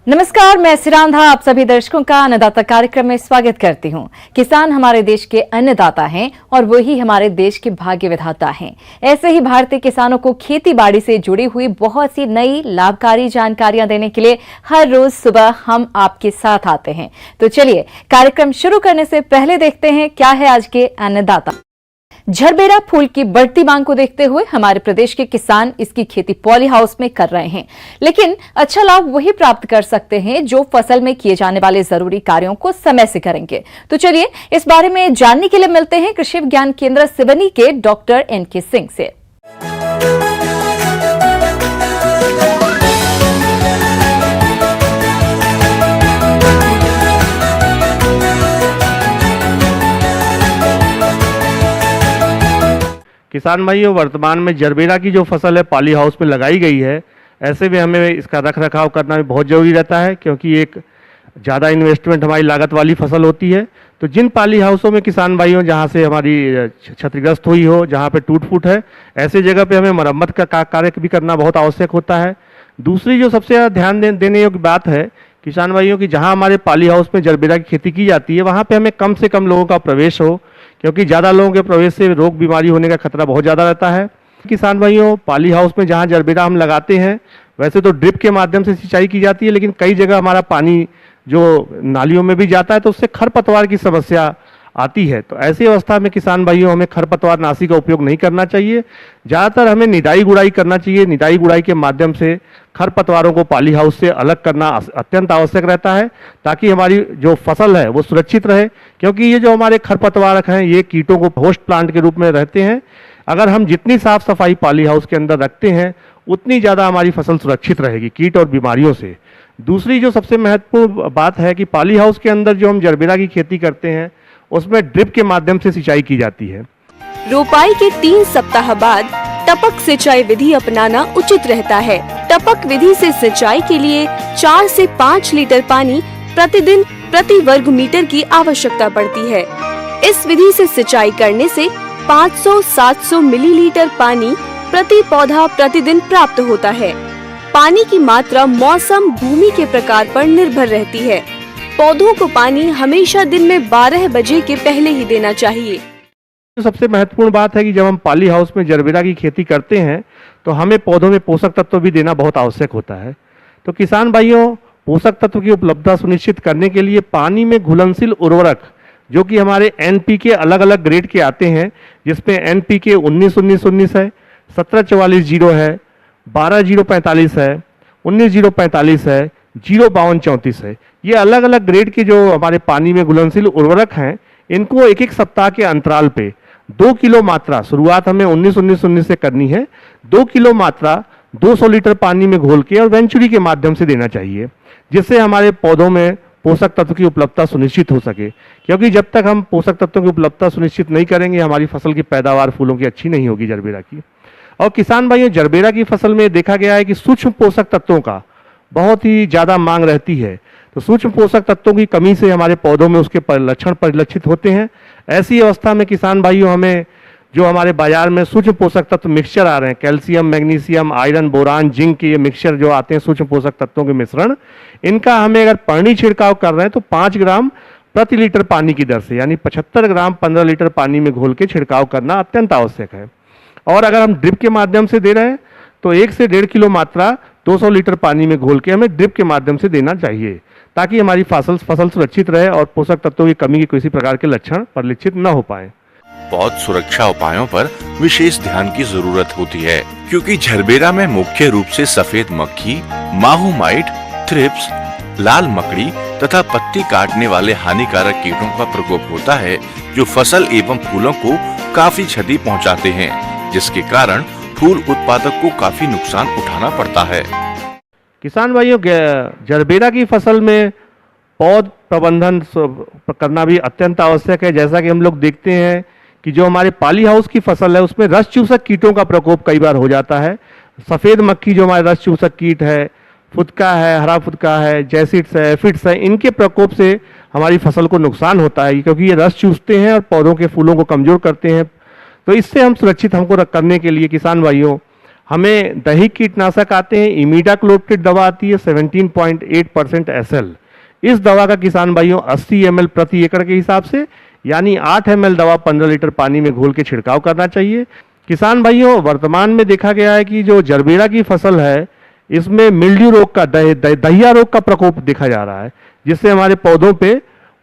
नमस्कार, मैं सिरांधा आप सभी दर्शकों का अन्नदाता कार्यक्रम में स्वागत करती हूं। किसान हमारे देश के अन्नदाता हैं और वही हमारे देश के भाग्य विधाता हैं। ऐसे ही भारतीय किसानों को खेती बाड़ी से जुड़ी हुई बहुत सी नई लाभकारी जानकारियां देने के लिए हर रोज सुबह हम आपके साथ आते हैं। तो चलिए कार्यक्रम शुरू करने से पहले देखते हैं क्या है आज के अन्नदाता। झरबेरा फूल की बढ़ती मांग को देखते हुए हमारे प्रदेश के किसान इसकी खेती पॉली हाउस में कर रहे हैं, लेकिन अच्छा लाभ वही प्राप्त कर सकते हैं जो फसल में किए जाने वाले जरूरी कार्यों को समय से करेंगे। तो चलिए इस बारे में जानने के लिए मिलते हैं कृषि विज्ञान केंद्र सिवनी के डॉक्टर NK सिंह से। किसान भाइयों, वर्तमान में जरबेरा की जो फसल है पॉली हाउस में लगाई गई है, ऐसे में हमें इसका रख रखाव करना भी बहुत ज़रूरी रहता है, क्योंकि एक ज़्यादा इन्वेस्टमेंट हमारी लागत वाली फसल होती है। तो जिन पॉली हाउसों में किसान भाइयों जहाँ से हमारी क्षतिग्रस्त हुई हो, जहाँ पे टूट फूट है, ऐसे जगह पे हमें मरम्मत का कार्य भी करना बहुत आवश्यक होता है। दूसरी जो सबसे ज़्यादा ध्यान देने योग्य बात है किसान भाइयों की, जहाँ हमारे पॉली हाउस में जरबेरा की खेती की जाती है वहाँ पे हमें कम से कम लोगों का प्रवेश हो, क्योंकि ज़्यादा लोगों के प्रवेश से रोग बीमारी होने का खतरा बहुत ज़्यादा रहता है। किसान भाइयों, पॉली हाउस में जहाँ जरबेरा हम लगाते हैं, वैसे तो ड्रिप के माध्यम से सिंचाई की जाती है, लेकिन कई जगह हमारा पानी जो नालियों में भी जाता है तो उससे खरपतवार की समस्या आती है। तो ऐसी अवस्था में किसान भाइयों हमें खरपतवार नाशी का उपयोग नहीं करना चाहिए। ज़्यादातर हमें निदाई गुड़ाई करना चाहिए। निदाई गुड़ाई के माध्यम से खरपतवारों को पॉली हाउस से अलग करना अत्यंत आवश्यक रहता है, ताकि हमारी जो फसल है वो सुरक्षित रहे, क्योंकि ये जो हमारे खरपतवार हैं ये कीटों को होस्ट प्लांट के रूप में रहते हैं। अगर हम जितनी साफ सफाई पॉली हाउस के अंदर रखते हैं उतनी ज़्यादा हमारी फसल सुरक्षित रहेगी कीट और बीमारियों से। दूसरी जो सबसे महत्वपूर्ण बात है कि पॉली हाउस के अंदर जो हम जरबेरा की खेती करते हैं उसमें ड्रिप के माध्यम से सिंचाई की जाती है। रोपाई के 3 सप्ताह बाद टपक सिंचाई विधि अपनाना उचित रहता है। टपक विधि से सिंचाई के लिए 4 से 5 लीटर पानी प्रतिदिन प्रति वर्ग मीटर की आवश्यकता पड़ती है। इस विधि से सिंचाई करने से 500-700 मिलीलीटर पानी प्रति पौधा प्रतिदिन प्राप्त होता है। पानी की मात्रा मौसम भूमि के प्रकार पर निर्भर रहती है। पौधों को पानी हमेशा दिन में 12 बजे के पहले ही देना चाहिए। सबसे महत्वपूर्ण बात है कि जब हम पॉली हाउस में जरबेरा की खेती करते हैं तो हमें पौधों में पोषक तत्व भी देना बहुत आवश्यक होता है। तो किसान भाइयों, पोषक तत्व की उपलब्धता सुनिश्चित करने के लिए पानी में घुलनशील उर्वरक जो कि हमारे NPK अलग अलग ग्रेड के आते हैं, जिसमें NPK 19-19-19 है, 17-44-0 है, 12-0-45 है, 19-0-45 है, 0-52-34 है। ये अलग अलग ग्रेड के जो हमारे पानी में घुलनशील उर्वरक हैं, इनको एक एक सप्ताह के अंतराल पे 2 किलो मात्रा, शुरुआत हमें 19-19-19 से करनी है, 2 किलो मात्रा 200 लीटर पानी में घोल के और वेंचुरी के माध्यम से देना चाहिए, जिससे हमारे पौधों में पोषक तत्व की उपलब्धता सुनिश्चित हो सके। क्योंकि जब तक हम पोषक तत्वों की उपलब्धता सुनिश्चित नहीं करेंगे हमारी फसल की पैदावार फूलों की अच्छी नहीं होगी जरबेरा की। और किसान भाइयों, जरबेरा की फसल में देखा गया है कि सूक्ष्म पोषक तत्वों का बहुत ही ज़्यादा मांग रहती है। तो सूक्ष्म पोषक तत्वों की कमी से हमारे पौधों में उसके लक्षण परिलक्षित होते हैं। ऐसी अवस्था में किसान भाइयों हमें जो हमारे बाजार में सूक्ष्म पोषक तत्व मिक्सचर आ रहे हैं, calcium, magnesium, iron, boron, zinc के ये मिक्सचर जो आते हैं सूक्ष्म पोषक तत्वों के मिश्रण, इनका हमें अगर पानी छिड़काव कर रहे हैं तो 5 ग्राम प्रति लीटर पानी की दर से, यानी 75 ग्राम 15 लीटर पानी में घोल के छिड़काव करना अत्यंत आवश्यक है। और अगर हम ड्रिप के माध्यम से दे रहे हैं तो 1 से 1.5 किलो मात्रा 200 लीटर पानी में घोल के हमें ड्रिप के माध्यम से देना चाहिए, ताकि हमारी फसल सुरक्षित रहे और पोषक तत्वों की कमी के किसी प्रकार के लक्षण परिलक्षित न हो पाए। बहुत सुरक्षा उपायों पर विशेष ध्यान की जरूरत होती है, क्योंकि झरबेरा में मुख्य रूप से सफेद मक्खी, माहू माइट, थ्रिप्स, लाल मकड़ी तथा पत्ती काटने वाले हानिकारक कीटों का प्रकोप होता है, जो फसल एवं फूलों को काफी क्षति पहुंचाते हैं, जिसके कारण फूल उत्पादक को काफी नुकसान उठाना पड़ता है। किसान भाइयों, जरबेरा की फसल में पौध प्रबंधन करना भी अत्यंत आवश्यक है। जैसा कि हम लोग देखते हैं कि जो हमारे पॉली हाउस की फसल है उसमें रस चूसक कीटों का प्रकोप कई बार हो जाता है। सफ़ेद मक्खी जो हमारे रस चूसक कीट है, फुदका है, हरा फुदका है, जैसिड्स है, एफिड्स है, इनके प्रकोप से हमारी फसल को नुकसान होता है, क्योंकि ये रस चूसते हैं और पौधों के फूलों को कमज़ोर करते हैं। तो इससे हम सुरक्षित हमको करने के लिए किसान भाइयों हमें दैहिक कीटनाशक आते हैं, इमीडाक्लोप्रिड दवा आती है 17.8% SL। इस दवा का किसान भाइयों 80 ml प्रति एकड़ के हिसाब से यानी 8 ml दवा 15 लीटर पानी में घोल के छिड़काव करना चाहिए। किसान भाइयों वर्तमान में देखा गया है कि जो जरबेरा की फसल है इसमें मिल्ड्यू रोग का दहिया रोग का प्रकोप देखा जा रहा है, जिससे हमारे पौधों पे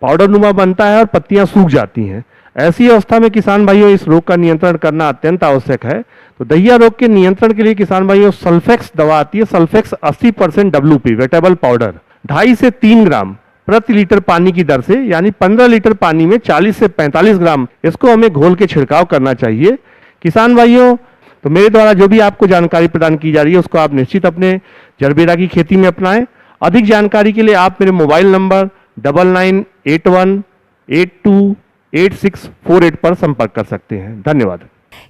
पाउडर नुमा बनता है और पत्तियां सूख जाती हैं। ऐसी अवस्था में किसान भाइयों इस रोग का नियंत्रण करना अत्यंत आवश्यक है। तो दहिया रोग के नियंत्रण के लिए किसान भाइयों सल्फेक्स दवा आती है, सल्फेक्स 80% WP वेटेबल पाउडर 2.5 से 3 ग्राम प्रति लीटर पानी की दर से यानी 15 लीटर पानी में 40 से 45 ग्राम इसको हमें घोल के छिड़काव करना चाहिए। किसान भाइयों तो मेरे द्वारा जो भी आपको जानकारी प्रदान की जा रही है उसको आप निश्चित अपने जरबेरा की खेती में अपनाएं। अधिक जानकारी के लिए आप मेरे मोबाइल नंबर 9981828648 पर संपर्क कर सकते हैं। धन्यवाद।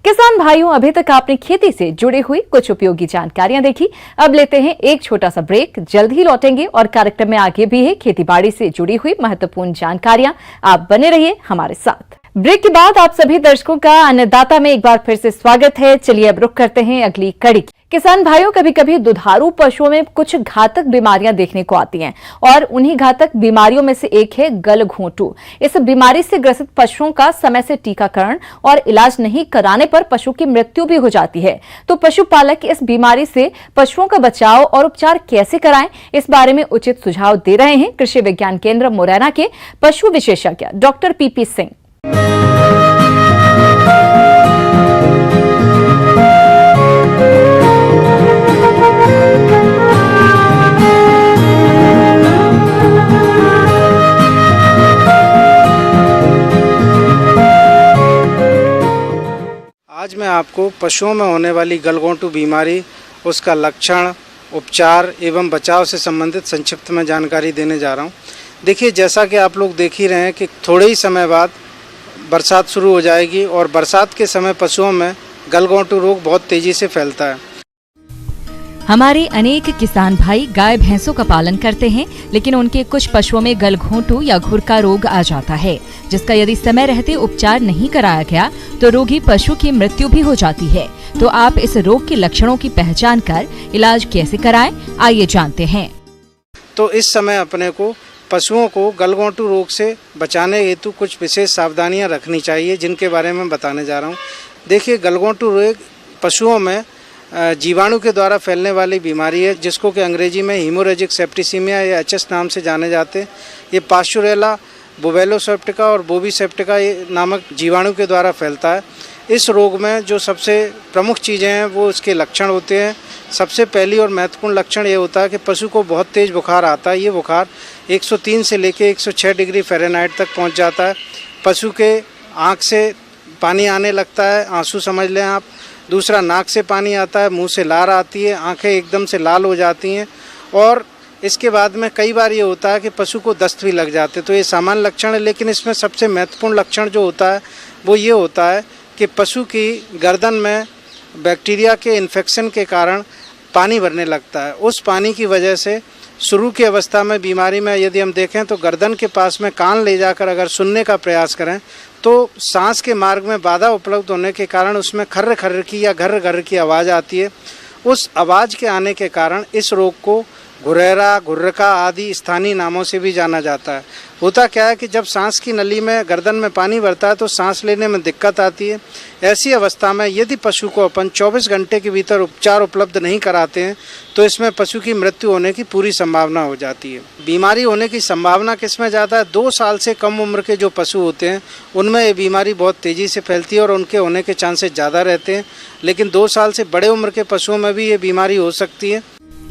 किसान भाइयों, अभी तक आपने खेती से जुड़ी हुई कुछ उपयोगी जानकारियां देखी। अब लेते हैं एक छोटा सा ब्रेक, जल्द ही लौटेंगे और कार्यक्रम में आगे भी है खेतीबाड़ी से जुड़ी हुई महत्वपूर्ण जानकारियां। आप बने रहिए हमारे साथ। ब्रेक के बाद आप सभी दर्शकों का अन्नदाता में एक बार फिर से स्वागत है। चलिए अब रुक करते हैं अगली कड़ी। किसान भाइयों, कभी कभी दुधारू पशुओं में कुछ घातक बीमारियां देखने को आती हैं और उन्हीं घातक बीमारियों में से एक है गलघोंटू। इस बीमारी से ग्रसित पशुओं का समय से टीकाकरण और इलाज नहीं कराने पर पशु की मृत्यु भी हो जाती है। तो पशुपालक इस बीमारी से पशुओं का बचाव और उपचार कैसे कराएं, इस बारे में उचित सुझाव दे रहे हैं कृषि विज्ञान केंद्र मुरैना के पशु विशेषज्ञ डॉक्टर PP सिंह। आज मैं आपको पशुओं में होने वाली गलघोंटू बीमारी, उसका लक्षण, उपचार एवं बचाव से संबंधित संक्षिप्त में जानकारी देने जा रहा हूं। देखिए, जैसा कि आप लोग देख ही रहे हैं कि थोड़े ही समय बाद बरसात शुरू हो जाएगी और बरसात के समय पशुओं में गलघोंटू रोग बहुत तेजी से फैलता है। हमारे अनेक किसान भाई गाय भैंसों का पालन करते हैं, लेकिन उनके कुछ पशुओं में गलघोंटू या घुरका रोग आ जाता है, जिसका यदि समय रहते उपचार नहीं कराया गया तो रोगी पशु की मृत्यु भी हो जाती है। तो आप इस रोग के लक्षणों की पहचान कर इलाज कैसे कराएं, आइए जानते हैं। तो इस समय अपने को पशुओं को गलघोंटू रोग से बचाने हेतु कुछ विशेष सावधानियां रखनी चाहिए, जिनके बारे में बताने जा रहा हूं। देखिए, गलघोंटू रोग पशुओं में जीवाणु के द्वारा फैलने वाली बीमारी है, जिसको कि अंग्रेजी में हीमोरेजिक सेप्टिसीमिया या HS नाम से जाने जाते हैं। ये पास्चुरेला, बुवेलोसेप्टिका और बोवीसेप्टिका नामक जीवाणु के द्वारा फैलता है। इस रोग में जो सबसे प्रमुख चीज़ें हैं वो इसके लक्षण होते हैं। सबसे पहली और महत्वपूर्ण लक्षण ये होता है कि पशु को बहुत तेज़ बुखार आता है। ये बुखार 103 से लेकर 106 डिग्री फ़ारेनहाइट तक पहुंच जाता है। पशु के आँख से पानी आने लगता है, आंसू समझ लें आप। दूसरा, नाक से पानी आता है, मुंह से लार आती है, आंखें एकदम से लाल हो जाती हैं और इसके बाद में कई बार ये होता है कि पशु को दस्त भी लग जाते हैं। तो ये सामान्य लक्षण है, लेकिन इसमें सबसे महत्वपूर्ण लक्षण जो होता है वो ये होता है कि पशु की गर्दन में बैक्टीरिया के इन्फेक्शन के कारण पानी भरने लगता है। उस पानी की वजह से शुरू की अवस्था में बीमारी में यदि हम देखें तो गर्दन के पास में कान ले जाकर अगर सुनने का प्रयास करें तो सांस के मार्ग में बाधा उपलब्ध होने के कारण उसमें खर्र खर्र की या घर्र घर्र की आवाज़ आती है। उस आवाज़ के आने के कारण इस रोग को घुरेरा, घुर्रका आदि स्थानीय नामों से भी जाना जाता है। होता क्या है कि जब सांस की नली में गर्दन में पानी भरता है तो सांस लेने में दिक्कत आती है। ऐसी अवस्था में यदि पशु को अपन 24 घंटे के भीतर उपचार उपलब्ध नहीं कराते हैं तो इसमें पशु की मृत्यु होने की पूरी संभावना हो जाती है। बीमारी होने की संभावना किसमें ज़्यादा है? 2 साल से कम उम्र के जो पशु होते हैं उनमें ये बीमारी बहुत तेज़ी से फैलती है और उनके होने के चांसेस ज़्यादा रहते हैं, लेकिन 2 साल से बड़े उम्र के पशुओं में भी ये बीमारी हो सकती है।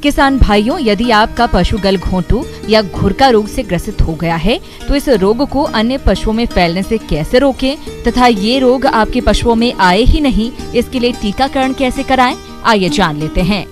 किसान भाइयों, यदि आपका पशु गलघोंटू या घुरका रोग से ग्रसित हो गया है तो इस रोग को अन्य पशुओं में फैलने से कैसे रोकें तथा ये रोग आपके पशुओं में आए ही नहीं, इसके लिए टीकाकरण कैसे कराएं, आइए जान लेते हैं।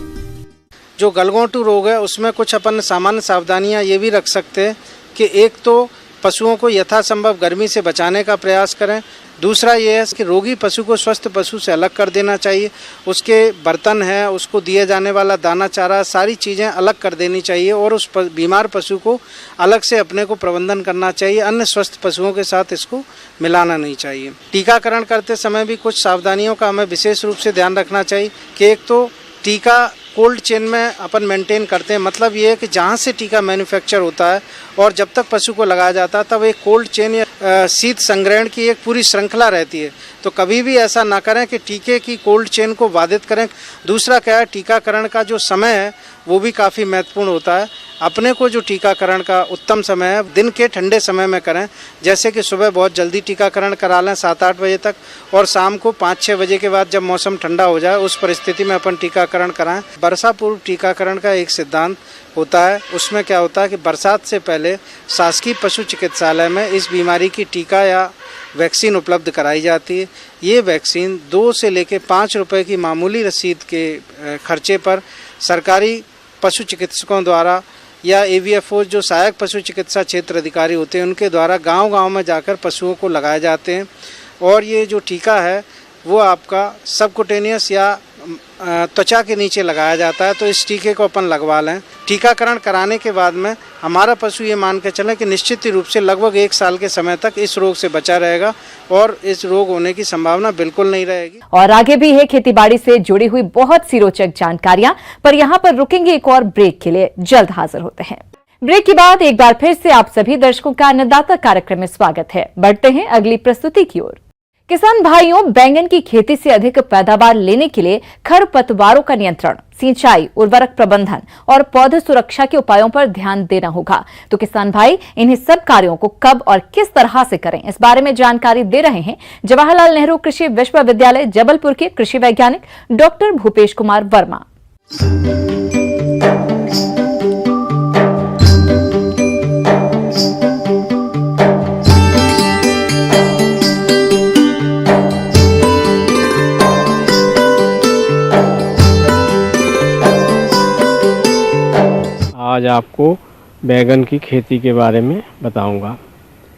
जो गलघोंटू रोग है उसमें कुछ अपन सामान्य सावधानियां ये भी रख सकते हैं कि एक तो पशुओं को यथासंभव गर्मी से बचाने का प्रयास करें। दूसरा ये है कि रोगी पशु को स्वस्थ पशु से अलग कर देना चाहिए। उसके बर्तन है, उसको दिए जाने वाला दाना चारा, सारी चीज़ें अलग कर देनी चाहिए और उस बीमार पशु को अलग से अपने को प्रबंधन करना चाहिए। अन्य स्वस्थ पशुओं के साथ इसको मिलाना नहीं चाहिए। टीकाकरण करते समय भी कुछ सावधानियों का हमें विशेष रूप से ध्यान रखना चाहिए कि एक तो टीका कोल्ड चेन में अपन मेंटेन करते हैं। मतलब ये है कि जहाँ से टीका मैन्युफैक्चर होता है और जब तक पशु को लगाया जाता है तब एक कोल्ड चेन या शीत संग्रहण की एक पूरी श्रृंखला रहती है। तो कभी भी ऐसा ना करें कि टीके की कोल्ड चेन को बाधित करें। दूसरा क्या है, टीकाकरण का जो समय है वो भी काफ़ी महत्वपूर्ण होता है। अपने को जो टीकाकरण का उत्तम समय है दिन के ठंडे समय में करें, जैसे कि सुबह बहुत जल्दी टीकाकरण करा लें 7-8 बजे तक, और शाम को 5-6 बजे के बाद जब मौसम ठंडा हो जाए उस परिस्थिति में अपन टीकाकरण कराएं। वर्षा पूर्व टीकाकरण का एक सिद्धांत होता है। उसमें क्या होता है कि बरसात से पहले शासकीय पशु चिकित्सालय में इस बीमारी की टीका या वैक्सीन उपलब्ध कराई जाती है। ये वैक्सीन 2 से लेकर 5 रुपए की मामूली रसीद के खर्चे पर सरकारी पशु चिकित्सकों द्वारा या AVFO जो सहायक पशु चिकित्सा क्षेत्र अधिकारी होते हैं उनके द्वारा गांव-गांव में जाकर पशुओं को लगाए जाते हैं। और ये जो टीका है वो आपका सबकुटेनियस या त्वचा के नीचे लगाया जाता है। तो इस टीके को अपन लगवा लें। टीकाकरण कराने के बाद में हमारा पशु ये मान के चलें कि निश्चित रूप से लगभग 1 साल के समय तक इस रोग से बचा रहेगा और इस रोग होने की संभावना बिल्कुल नहीं रहेगी। और आगे भी है खेतीबाड़ी से जुड़ी हुई बहुत सी रोचक जानकारियां, पर यहाँ पर रुकेंगे एक और ब्रेक के लिए। जल्द हाजिर होते हैं। ब्रेक के बाद एक बार फिर से आप सभी दर्शकों का अन्नदाता कार्यक्रम में स्वागत है। बढ़ते हैं अगली प्रस्तुति की ओर। किसान भाइयों, बैंगन की खेती से अधिक पैदावार लेने के लिए खरपतवारों का नियंत्रण, सिंचाई, उर्वरक प्रबंधन और पौध सुरक्षा के उपायों पर ध्यान देना होगा। तो किसान भाई इन्हीं सब कार्यों को कब और किस तरह से करें, इस बारे में जानकारी दे रहे हैं जवाहरलाल नेहरू कृषि विश्वविद्यालय जबलपुर के कृषि वैज्ञानिक डॉक्टर भूपेश कुमार वर्मा। आज आपको बैगन की खेती के बारे में बताऊंगा।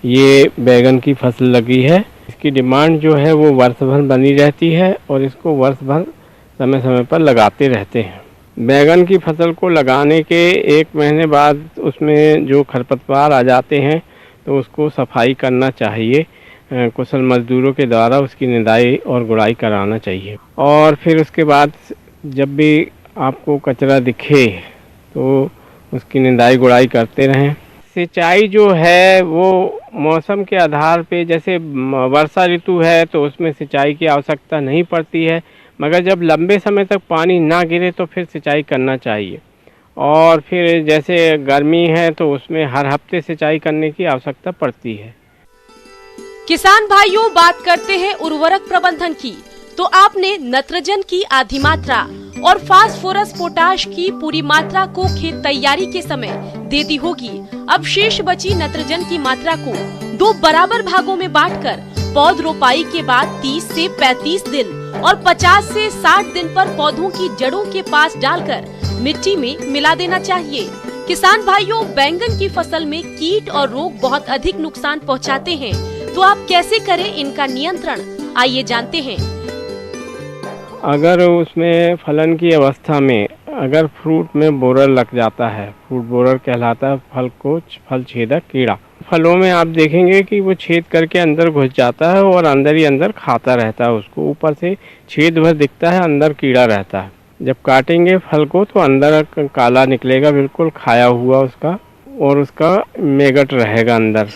ये बैगन की फसल लगी है। इसकी डिमांड जो है वो वर्ष भर बनी रहती है और इसको वर्ष भर समय समय पर लगाते रहते हैं। बैगन की फसल को लगाने के 1 महीने बाद उसमें जो खरपतवार आ जाते हैं तो उसको सफाई करना चाहिए। कुशल मजदूरों के द्वारा उसकी निदाई और गुड़ाई कराना चाहिए। और फिर उसके बाद जब भी आपको कचरा दिखे तो उसकी निदाई गुड़ाई करते रहें। सिंचाई जो है वो मौसम के आधार पे, जैसे वर्षा ऋतु है तो उसमें सिंचाई की आवश्यकता नहीं पड़ती है, मगर जब लंबे समय तक पानी ना गिरे तो फिर सिंचाई करना चाहिए। और फिर जैसे गर्मी है तो उसमें हर हफ्ते सिंचाई करने की आवश्यकता पड़ती है। किसान भाइयों, बात करते हैं उर्वरक प्रबंधन की, तो आपने नत्रजन की आधी मात्रा और फास्फोरस पोटाश की पूरी मात्रा को खेत तैयारी के समय दे दी होगी। अब शेष बची नत्रजन की मात्रा को 2 बराबर भागों में बांटकर पौध रोपाई के बाद 30 से 35 दिन और 50 से 60 दिन पर पौधों की जड़ों के पास डालकर मिट्टी में मिला देना चाहिए। किसान भाइयों, बैंगन की फसल में कीट और रोग बहुत अधिक नुकसान पहुंचाते हैं, तो आप कैसे करें इनका नियंत्रण, आइए जानते हैं। अगर उसमें फलन की अवस्था में अगर फ्रूट में बोरर लग जाता है, फ्रूट बोरर कहलाता है फल छेदक कीड़ा। फलों में आप देखेंगे कि वो छेद करके अंदर घुस जाता है और अंदर ही अंदर खाता रहता है। उसको ऊपर से छेद भर दिखता है, अंदर कीड़ा रहता है। जब काटेंगे फल को तो अंदर काला निकलेगा, बिल्कुल खाया हुआ उसका, और उसका मेगट रहेगा अंदर।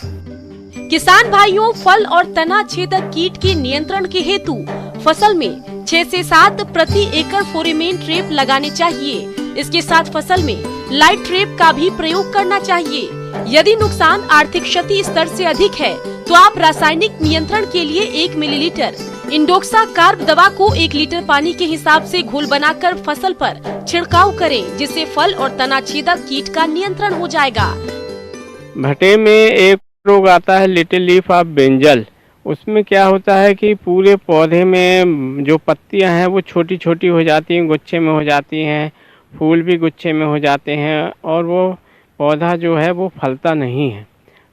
किसान भाइयों, फल और तना छेदक कीट के नियंत्रण के हेतु फसल में 6 से 7 प्रति एकड़ फोरेमेन ट्रैप लगाने चाहिए। इसके साथ फसल में लाइट ट्रैप का भी प्रयोग करना चाहिए। यदि नुकसान आर्थिक क्षति स्तर से अधिक है तो आप रासायनिक नियंत्रण के लिए 1 मिलीलीटर इंडोक्सा कार्ब दवा को 1 लीटर पानी के हिसाब से घोल बनाकर फसल पर छिड़काव करें, जिससे फल और तना छेदक कीट का नियंत्रण हो जाएगा। भटे में एक रोग आता है लिटिल लीफ ऑफ ब्रिंजल। उसमें क्या होता है कि पूरे पौधे में जो पत्तियां हैं वो छोटी छोटी हो जाती हैं, गुच्छे में हो जाती हैं, फूल भी गुच्छे में हो जाते हैं और वो पौधा जो है वो फलता नहीं है।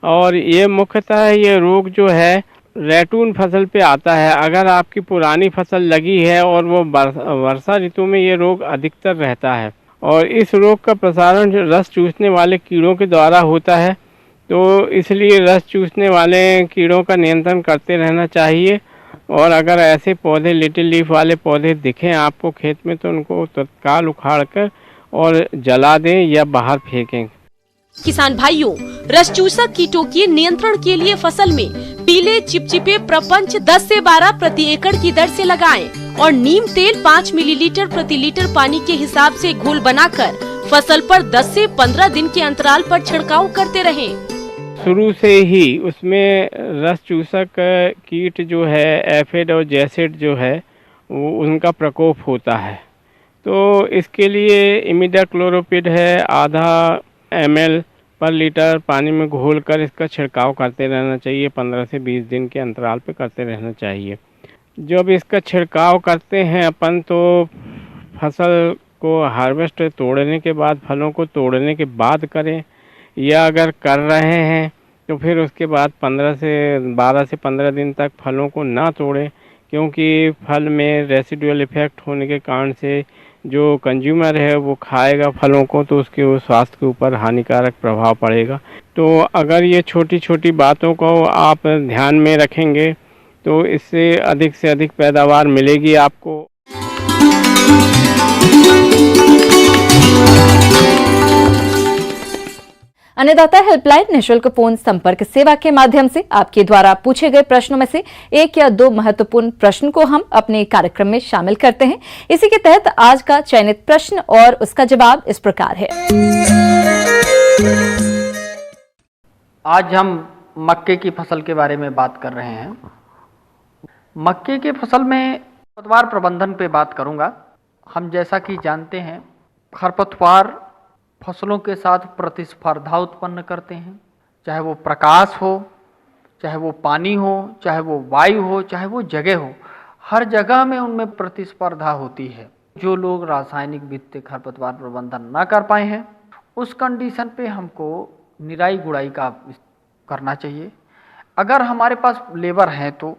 और ये मुख्यतः ये रोग जो है रैटून फसल पे आता है। अगर आपकी पुरानी फसल लगी है और वो वर्षा ऋतु में ये रोग अधिकतर रहता है और इस रोग का प्रसारण रस चूसने वाले कीड़ों के द्वारा होता है, तो इसलिए रस चूसने वाले कीड़ों का नियंत्रण करते रहना चाहिए। और अगर ऐसे पौधे लिटिल लीफ वाले पौधे दिखें आपको खेत में तो उनको तत्काल उखाड़ कर और जला दें या बाहर फेंकें। किसान भाइयों, रस चूसक कीटों के नियंत्रण के लिए फसल में पीले चिपचिपे प्रपंच 10 से 12 प्रति एकड़ की दर से लगाएं और नीम तेल 5 मिलीलीटर प्रति लीटर पानी के हिसाब से घोल बनाकर फसल पर 10 से 15 दिन के अंतराल पर छिड़काव करते रहें। शुरू से ही उसमें रस चूसक कीट जो है एफिड और जैसिड जो है वो उनका प्रकोप होता है, तो इसके लिए इमिडाक्लोरोपिड है, आधा ml पर लीटर पानी में घोलकर इसका छिड़काव करते रहना चाहिए। 15 से 20 दिन के अंतराल पे करते रहना चाहिए। जब इसका छिड़काव करते हैं अपन तो फसल को हार्वेस्ट तोड़ने के बाद, फलों को तोड़ने के बाद करें, या अगर कर रहे हैं तो फिर उसके बाद 12 से 15 दिन तक फलों को ना तोड़ें, क्योंकि फल में रेसिडुअल इफेक्ट होने के कारण से जो कंज्यूमर है वो खाएगा फलों को तो उसके स्वास्थ्य के ऊपर हानिकारक प्रभाव पड़ेगा। तो अगर ये छोटी छोटी बातों को आप ध्यान में रखेंगे तो इससे अधिक से अधिक पैदावार मिलेगी आपको। अन्नदाता हेल्पलाइन निःशुल्क फोन संपर्क सेवा के माध्यम से आपके द्वारा पूछे गए प्रश्नों में से 1 या 2 महत्वपूर्ण प्रश्न को हम अपने कार्यक्रम में शामिल करते हैं। इसी के तहत आज का चयनित प्रश्न और उसका जवाब इस प्रकार है। आज हम मक्के की फसल के बारे में बात कर रहे हैं। मक्के की फसल में खरपतवार प्रबंधन पे बात करूंगा। हम जैसा कि जानते हैं खरपतवार फसलों के साथ प्रतिस्पर्धा उत्पन्न करते हैं, चाहे वो प्रकाश हो, चाहे वो पानी हो, चाहे वो वायु हो, चाहे वो जगह हो, हर जगह में उनमें प्रतिस्पर्धा होती है। जो लोग रासायनिक वित्तीय खरपतवार प्रबंधन ना कर पाए हैं उस कंडीशन पे हमको निराई गुड़ाई का करना चाहिए। अगर हमारे पास लेबर हैं तो,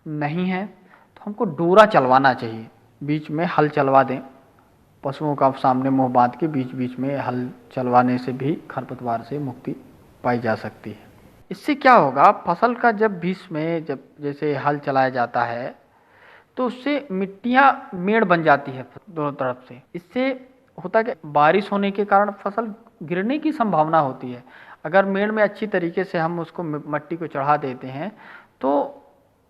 नहीं है तो हमको डोरा चलवाना चाहिए, बीच में हल चलवा दें। पशुओं का सामने मुंह बांध के बीच बीच में हल चलवाने से भी खरपतवार से मुक्ति पाई जा सकती है। इससे क्या होगा, फसल का जब बीच में जब जैसे हल चलाया जाता है तो उससे मिट्टियाँ मेड़ बन जाती है दोनों तरफ से। इससे होता है कि बारिश होने के कारण फसल गिरने की संभावना होती है। अगर मेड़ में अच्छी तरीके से हम उसको मिट्टी को चढ़ा देते हैं तो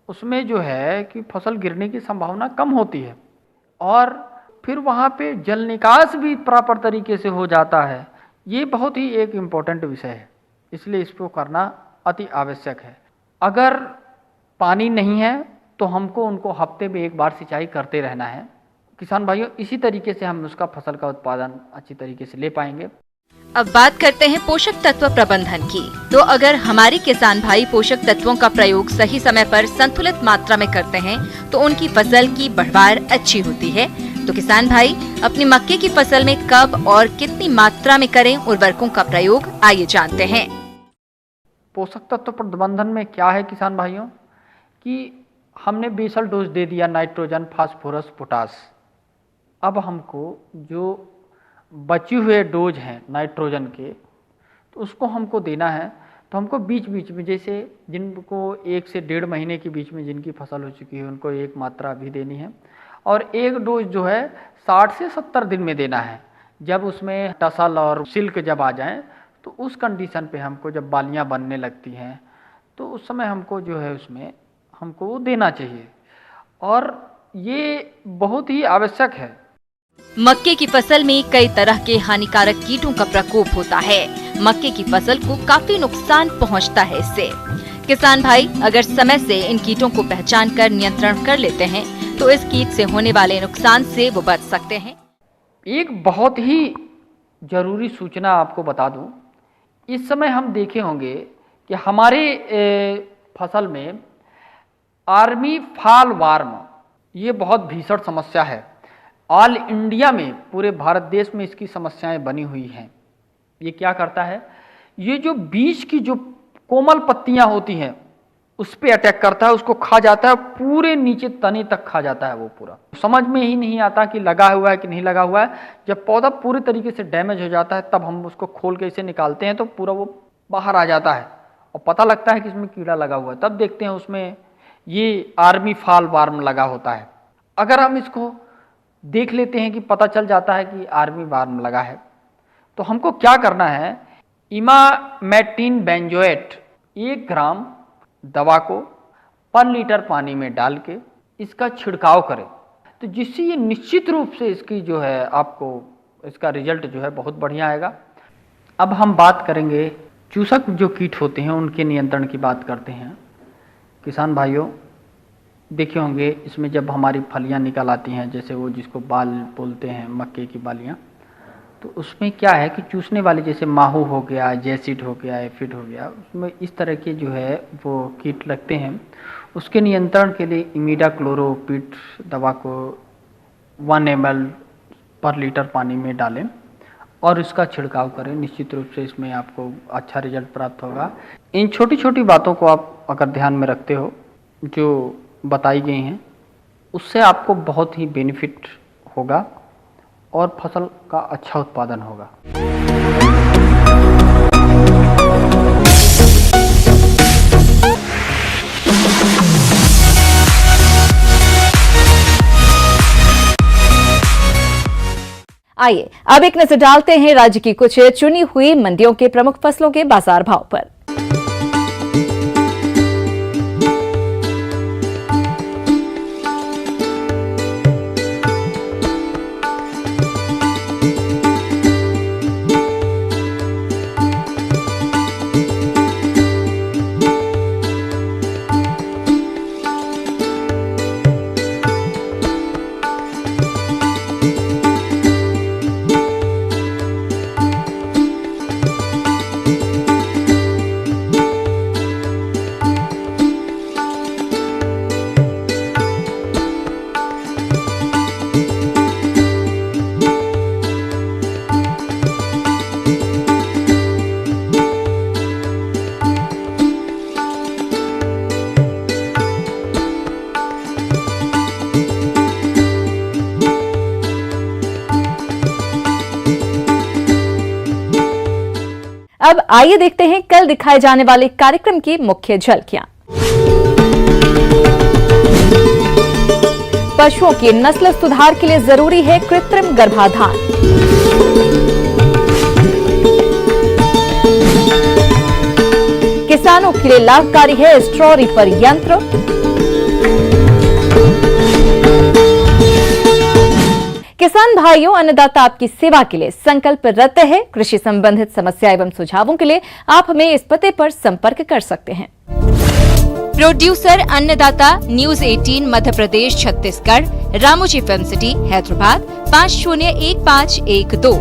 उसमें जो है कि फसल गिरने की संभावना कम होती है और फिर वहाँ पे जल निकास भी प्रॉपर तरीके से हो जाता है। ये बहुत ही एक इम्पोर्टेंट विषय है, इसलिए इसको करना अति आवश्यक है। अगर पानी नहीं है तो हमको उनको हफ्ते में 1 बार सिंचाई करते रहना है। किसान भाइयों, इसी तरीके से हम उसका फसल का उत्पादन अच्छी तरीके से ले पाएंगे। अब बात करते हैं पोषक तत्व प्रबंधन की। तो अगर हमारे किसान भाई पोषक तत्वों का प्रयोग सही समय पर संतुलित मात्रा में करते हैं तो उनकी फसल की बढ़वार अच्छी होती है। तो किसान भाई अपनी मक्के की फसल में कब और कितनी मात्रा में करें उर्वरकों का प्रयोग, आइए जानते हैं। पोषक तत्व प्रबंधन में क्या है किसान भाइयों कि हमने बेसल डोज दे दिया नाइट्रोजन, फास्फोरस, पोटास। अब हमको जो बचे हुए डोज हैं नाइट्रोजन के तो उसको हमको देना है। तो हमको बीच बीच में, जैसे जिनको 1 से 1.5 महीने के बीच में जिनकी फसल हो चुकी है उनको 1 मात्रा भी देनी है और 1 डोज जो है 60 से 70 दिन में देना है। जब उसमें टसल और सिल्क जब आ जाएं तो उस कंडीशन पे हमको, जब बालियां बनने लगती हैं तो उस समय हमको जो है उसमें हमको वो देना चाहिए और ये बहुत ही आवश्यक है। मक्के की फसल में कई तरह के हानिकारक कीटों का प्रकोप होता है। मक्के की फसल को काफी नुकसान पहुंचता है इससे। किसान भाई अगर समय से इन कीटों को पहचान कर नियंत्रण कर लेते हैं तो इस कीट से होने वाले नुकसान से वो बच सकते हैं। एक बहुत ही जरूरी सूचना आपको बता दूं, इस समय हम देखे होंगे कि हमारे फसल में आर्मी फॉल वार्म ये बहुत भीषण समस्या है। ऑल इंडिया में, पूरे भारत देश में इसकी समस्याएं बनी हुई हैं। ये क्या करता है, ये जो बीज की जो कोमल पत्तियां होती हैं उस पे अटैक करता है, उसको खा जाता है, पूरे नीचे तने तक खा जाता है। वो पूरा समझ में ही नहीं आता कि लगा हुआ है कि नहीं लगा हुआ है। जब पौधा पूरे तरीके से डैमेज हो जाता है तब हम उसको खोल के इसे निकालते हैं तो पूरा वो बाहर आ जाता है और पता लगता है कि इसमें कीड़ा लगा हुआ है। तब देखते हैं उसमें ये आर्मी फॉल वार्म लगा होता है। अगर हम इसको देख लेते हैं कि पता चल जाता है कि आर्मी वार्म लगा है, तो हमको क्या करना है, इमामेक्टिन बेंजोएट 1 ग्राम दवा को पर लीटर पानी में डाल के इसका छिड़काव करें, तो जिससे ये निश्चित रूप से इसकी जो है आपको इसका रिजल्ट जो है बहुत बढ़िया आएगा। अब हम बात करेंगे चूसक जो कीट होते हैं उनके नियंत्रण की बात करते हैं। किसान भाइयों देखे होंगे, इसमें जब हमारी फलियां निकल आती हैं, जैसे वो जिसको बाल बोलते हैं मक्के की बालियां, तो उसमें क्या है कि चूसने वाले जैसे माहू हो गया, जैसिड हो गया, एफिड हो गया, उसमें इस तरह के जो है वो कीट लगते हैं। उसके नियंत्रण के लिए इमिडाक्लोरोपिड दवा को 1 ml पर लीटर पानी में डालें और इसका छिड़काव करें। निश्चित रूप से इसमें आपको अच्छा रिजल्ट प्राप्त होगा। इन छोटी छोटी बातों को आप अगर ध्यान में रखते हो जो बताई गई हैं, उससे आपको बहुत ही बेनिफिट होगा और फसल का अच्छा उत्पादन होगा। आइए अब एक नजर डालते हैं राज्य की कुछ चुनी हुई मंडियों के प्रमुख फसलों के बाजार भाव पर। अब आइए देखते हैं कल दिखाए जाने वाले कार्यक्रम की मुख्य झलकियां। पशुओं की नस्ल सुधार के लिए जरूरी है कृत्रिम गर्भाधान। किसानों के लिए लाभकारी है स्ट्रॉ रीपर यंत्र। किसान भाइयों, अन्नदाता आपकी सेवा के लिए संकल्परत है। कृषि संबंधित समस्या एवं सुझावों के लिए आप हमें इस पते पर संपर्क कर सकते हैं। प्रोड्यूसर अन्नदाता, news 18 Madhya Pradesh Chhattisgarh, Ramoji film city Hyderabad 501512।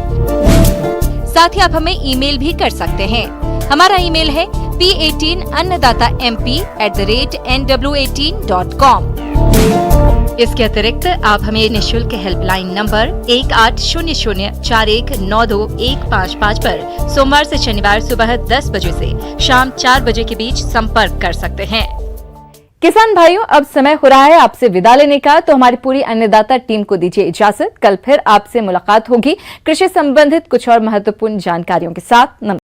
साथ ही आप हमें ईमेल भी कर सकते हैं। हमारा ईमेल है p18annadatamp@nw18.com। इसके अतिरिक्त आप हमें निःशुल्क हेल्पलाइन नंबर 180041921555 पर सोमवार से शनिवार सुबह 10 बजे से शाम 4 बजे के बीच संपर्क कर सकते हैं। किसान भाइयों, अब समय हो रहा है आपसे विदा लेने का, तो हमारी पूरी अन्नदाता टीम को दीजिए इजाजत। कल फिर आपसे मुलाकात होगी कृषि संबंधित कुछ और महत्वपूर्ण जानकारियों के साथ। नमस्कार।